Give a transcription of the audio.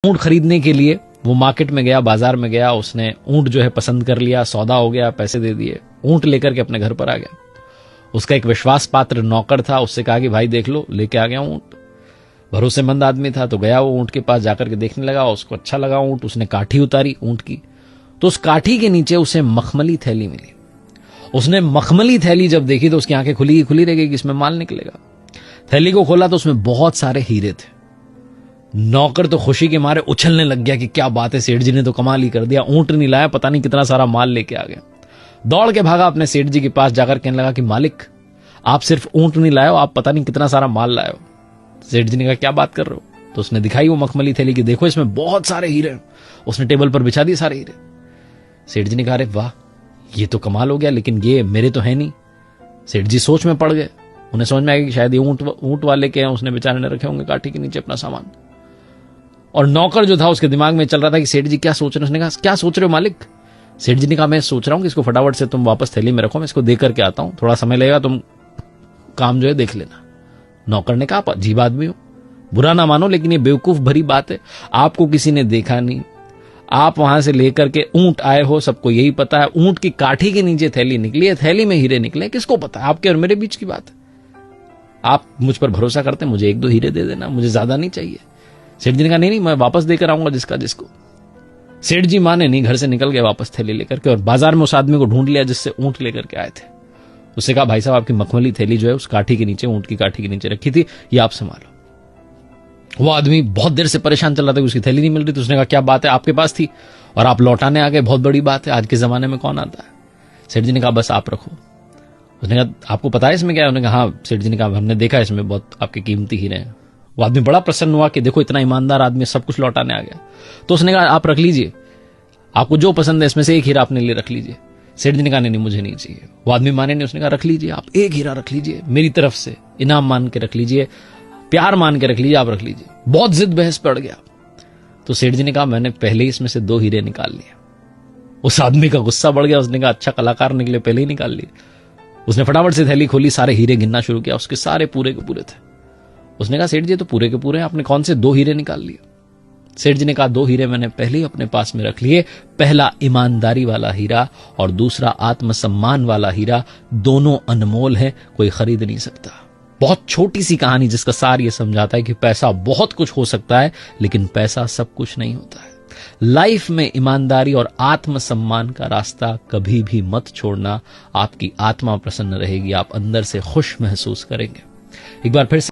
ऊंट खरीदने के लिए वो मार्केट में गया, बाजार में गया, उसने ऊंट जो है पसंद कर लिया, सौदा हो गया, पैसे दे दिए, ऊंट लेकर के अपने घर पर आ गया। उसका एक विश्वास पात्र नौकर था, उससे कहा कि भाई देख लो, लेके आ गया ऊंट। भरोसेमंद आदमी था, तो गया वो ऊंट के पास जाकर के देखने लगा, उसको अच्छा लगा ऊंट, उसने काठी उतारी ऊंट की, तो उस काठी के नीचे उसे मखमली थैली मिली। उसने मखमली थैली जब देखी तो उसकी आंखें खुली रह गई कि इसमें माल निकलेगा। थैली को खोला तो उसमें बहुत सारे हीरे थे। नौकर तो खुशी के मारे उछलने लग गया कि क्या बात है, सेठ जी ने तो कमाल ही कर दिया, ऊंट नहीं लाया, पता नहीं कितना सारा माल लेके आ गया। दौड़ के भागा अपने सेठ जी के पास, जाकर कहने लगा कि मालिक, आप सिर्फ ऊंट नहीं लाए हो, आप पता नहीं कितना सारा माल लाए हो। सेठ जी ने कहा क्या बात कर रहे हो? तो उसने दिखाई वो मखमली थैली की, देखो इसमें बहुत सारे हीरे। उसने टेबल पर बिछा दिए सारे हीरे। सेठ जी ने कहा अरे वाह, ये तो कमाल हो गया, लेकिन ये मेरे तो है नहीं। सेठ जी सोच में पड़ गए, उन्हें समझ में आया कि शायद ये ऊंट वाले के हैं, उसने बेचारे ने रखे होंगे काठी के नीचे अपना सामान। और नौकर जो था उसके दिमाग में चल रहा था कि सेठ जी क्या सोच रहे हैं। उसने कहा क्या सोच रहे हो मालिक? सेठ जी ने कहा मैं सोच रहा हूं कि इसको फटाफट से तुम वापस थैली में रखो, मैं इसको दे करके आता हूं, थोड़ा समय लगेगा, तुम काम जो है देख लेना। नौकर ने कहा अजीब आदमी हो, बुरा ना मानो, लेकिन ये बेवकूफ भरी बात है, आपको किसी ने देखा नहीं, आप वहां से लेकर के ऊंट आए हो, सबको यही पता है, ऊंट की काठी के नीचे थैली निकली है, थैली में हीरे निकले, किसको पता है? आपके और मेरे बीच की बात है। आप मुझ पर भरोसा करते हैं, मुझे एक दो हीरे दे देना, मुझे ज्यादा नहीं चाहिए। सेठ जी ने कहा नहीं, मैं वापस देकर आऊंगा जिसका जिसको। सेठ जी माने नहीं, घर से निकल गए वापस थैली लेकर के, और बाजार में उस आदमी को ढूंढ लिया जिससे ऊंट लेकर के आए थे। उससे कहा भाई साहब, आपकी मखमली थैली जो है उस काठी के नीचे, ऊंट की काठी के नीचे रखी थी, ये आप संभालो। वो आदमी बहुत देर से परेशान चल रहा था, उसकी थैली नहीं मिल रही, तो उसने कहा क्या बात है, आपके पास थी और आप लौटाने आ गए, बहुत बड़ी बात है, आज के जमाने में कौन आता है? सेठ जी ने कहा बस आप रखो। उसने कहा आपको पता है इसमें क्या है? उन्होंने कहा हाँ। सेठ जी ने कहा हमने देखा इसमें बहुत आपके कीमती हीरे हैं। वो आदमी बड़ा प्रसन्न हुआ कि देखो इतना ईमानदार आदमी, सब कुछ लौटाने आ गया। तो उसने कहा आप रख लीजिए, आपको जो पसंद है इसमें से एक हीरा अपने लिए रख लीजिए। सेठ जी ने कहा नहीं मुझे नहीं चाहिए। वो आदमी माने नहीं, उसने कहा रख लीजिए, आप एक हीरा रख लीजिए, मेरी तरफ से इनाम मान के रख लीजिए, प्यार मान के रख लीजिए, आप रख लीजिए। बहुत जिद बहस पड़ गया। तो सेठ जी ने कहा मैंने पहले ही इसमें से 2 हीरे निकाल लिए। उस आदमी का गुस्सा बढ़ गया, उसने कहा अच्छा कलाकार निकले, पहले ही निकाल लिए। उसने फटाफट से थैली खोली, सारे हीरे गिनना शुरू किया, उसके सारे पूरे के पूरे थे। उसने कहा सेठ जी तो पूरे के पूरे, आपने कौन से 2 हीरे निकाल लिए? सेठ जी ने कहा 2 हीरे मैंने पहले ही अपने पास में रख लिए, पहला ईमानदारी वाला हीरा और दूसरा आत्मसम्मान वाला हीरा, दोनों अनमोल है, कोई खरीद नहीं सकता। बहुत छोटी सी कहानी जिसका सार ये समझाता है कि पैसा बहुत कुछ हो सकता है, लेकिन पैसा सब कुछ नहीं होता है। लाइफ में ईमानदारी और आत्मसम्मान का रास्ता कभी भी मत छोड़ना, आपकी आत्मा प्रसन्न रहेगी, आप अंदर से खुश महसूस करेंगे। एक बार फिर से